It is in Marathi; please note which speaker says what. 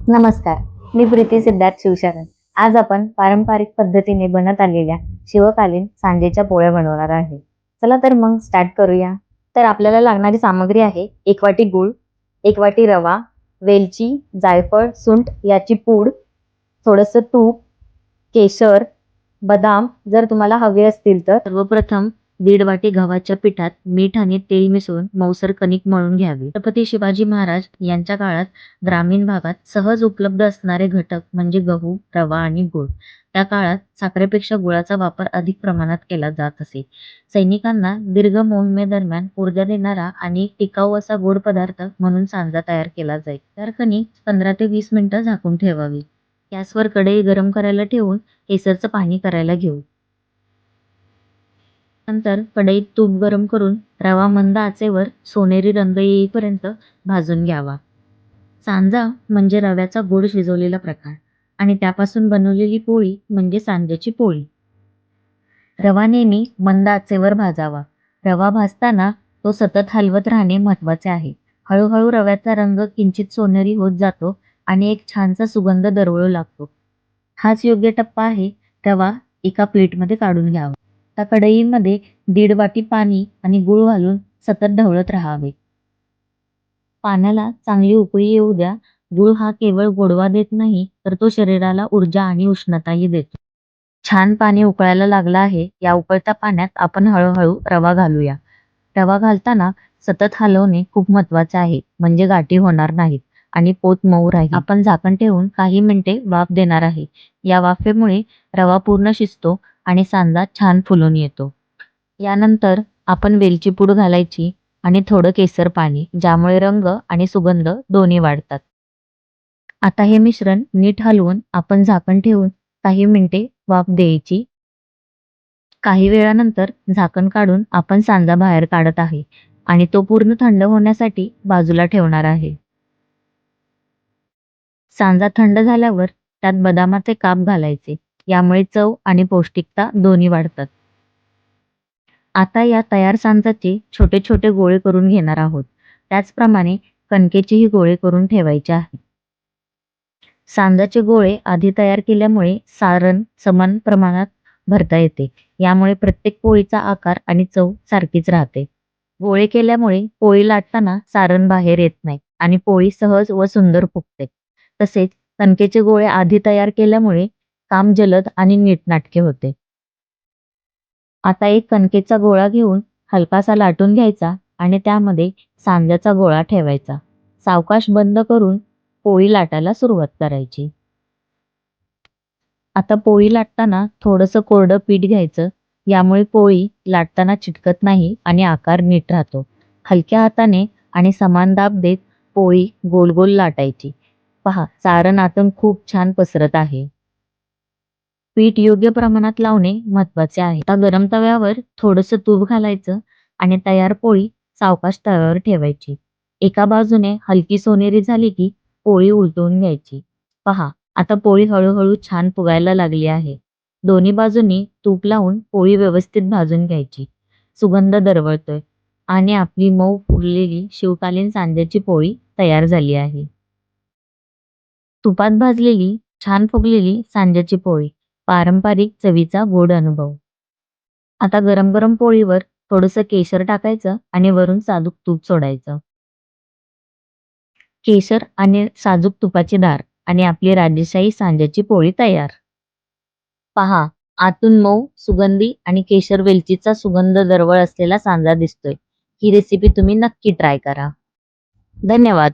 Speaker 1: नमस्कार, मी प्रीती सिद्धार्थ शिवशरण. आज आपण पारंपरिक पद्धतीने बनत आलेल्या शिवकालीन सांजेच्या पोळ्या बनवणार आहे. चला तर मग स्टार्ट करूया. तर आपल्याला लागणारी सामग्री आहे 1 वाटी गूळ, 1 वाटी रवा, वेलची, जायफळ, सुंठ याची पूड, थोडंसं तूप, केशर, बदाम जर तुम्हाला हवे असतील तर. सर्वप्रथम 1.5 वाटी गव्हाच्या पिठात मीठ आणि तेल मिसळून मऊसर कणिक मळून घ्यावी. छत्रपती शिवाजी महाराज यांच्या काळात ग्रामीण भागात सहज उपलब्ध असणारे घटक म्हणजे गहू, रवा आणि गूळ. त्या काळात साखरेपेक्षा गुळाचा वापर अधिक प्रमाणात केला जात असे. सैनिकांना दीर्घ मोहिमेदरम्यान ऊर्जा देणारा आणि टिकाऊ असा गोड पदार्थ म्हणून सांजा तयार केला जाई. तर कणिक 15 ते 20 मिनिटं झाकून ठेवावी. गॅसवर कढई गरम करायला ठेवून केसरचं पाणी करायला घेऊ. नंतर कढईत तूप गरम करून रवा मंद आचेवर सोनेरी रंग येईपर्यंत भाजून घ्यावा. सांजा म्हणजे रव्याचा गोड शिजवलेला प्रकार आणि त्यापासून बनवलेली पोळी म्हणजे सांज्याची पोळी. रवा नेहमी मंद आचेवर भाजावा. रवा भाजताना तो सतत हलवत राहणे महत्वाचे आहे. हळूहळू रव्याचा रंग किंचित सोनेरी होत जातो आणि एक छानसा सुगंध दरवळू लागतो. हाच योग्य टप्पा आहे. रवा एका प्लेटमध्ये काढून घ्यावा. त्या कढईमध्ये 1.5 वाटी पाणी आणि गूळ घालून सतत ढवळत राहावे. पाण्याला चांगली उकळी येऊ द्या. गूळ हा केवळ गोडवा देत नाही तर तो शरीराला ऊर्जा आणि उष्णताही देतो. छान पाणी उकळायला लागलं आहे. या उकळत्या पाण्यात आपण हळूहळू रवा घालूया. रवा घालताना सतत हलवणे खूप महत्वाचे आहे म्हणजे गाठी होणार नाहीत आणि पोत मऊ राहील. आपण झाकण ठेवून काही मिनिटे वाफ देणार आहे. या वाफेमुळे रवा पूर्ण शिजतो आणि सांजा छान फुलून येतो. यानंतर आपण वेलची पूड घालायची आणि थोडं केसर पाणी, ज्यामुळे रंग आणि सुगंध दोन्ही वाढतात. आता हे मिश्रण नीट हलवून आपण झाकण ठेवून काही मिनिटे वाफ द्यायची. काही वेळानंतर झाकण काढून आपण सांजा बाहेर काढत आहे आणि तो पूर्ण थंड होण्यासाठी बाजूला ठेवणार आहे. सांजा थंड झाल्यावर त्यात बदामाचे काप घालायचे. यामुळे चव आणि पौष्टिकता दोन्ही वाढतात. आता या तयार सांजाचे छोटे छोटे गोळे करून घेणार आहोत. त्याचप्रमाणे कणकेचेही गोळे करून ठेवायचे आहे. सांजाचे गोळे आधी तयार केल्यामुळे सारण समान प्रमाणात भरता येते. यामुळे प्रत्येक पोळीचा आकार आणि चव सारखीच राहते. गोळे केल्यामुळे पोळी लाटताना सारण बाहेर येत नाही आणि पोळी सहज व सुंदर फुगते. तसेच कणकेचे गोळे आधी तयार केल्यामुळे काम जलद आणि नीटनाटके होते. आता एक कणकेचा गोळा घेऊन हलकासा लाटून घ्यायचा आणि त्यामध्ये सांज्याचा गोळा ठेवायचा. सावकाश बंद करून पोळी लाटायला सुरुवात करायची. आता पोळी लाटताना थोडंसं कोरडं पीठ घ्यायचं. यामुळे पोळी लाटताना चिटकत नाही आणि आकार नीट राहतो. हलक्या हाताने आणि समान दाब देत पोळी गोल गोल लाटायची. पहा, सारण आतून खूप छान पसरत आहे. पीठ योग्य प्रमाणात लावणे महत्वाचे आहे. आता गरम तव्यावर थोडंसं तूप घालायचं आणि तयार पोळी सावकाश तव्यावर ठेवायची. एका बाजूने हलकी सोनेरी झाली की पोळी उलटवून घ्यायची. पहा, आता पोळी हळूहळू छान फुगायला लागली आहे. दोन्ही बाजूंनी तूप लावून पोळी व्यवस्थित भाजून घ्यायची. सुगंध दरवळतोय आणि आपली मऊ फुगलेली शिवकालीन सांज्याची पोळी तयार झाली आहे. तुपात भाजलेली छान फुगलेली सांज्याची पोळी, पारंपरिक चवीचा गोड अनुभव. आता गरम गरम पोळीवर थोडंसं केशर टाकायचं आणि वरून साजूक तूप सोडायचं. केशर आणि साजूक तुपाची धार आणि आपली राजेशाही सांज्याची पोळी तयार. पहा, आतून मऊ, सुगंधी आणि केशर वेलचीचा सुगंध दरवळ असलेला सांजा दिसतोय. ही रेसिपी तुम्ही नक्की ट्राय करा. धन्यवाद.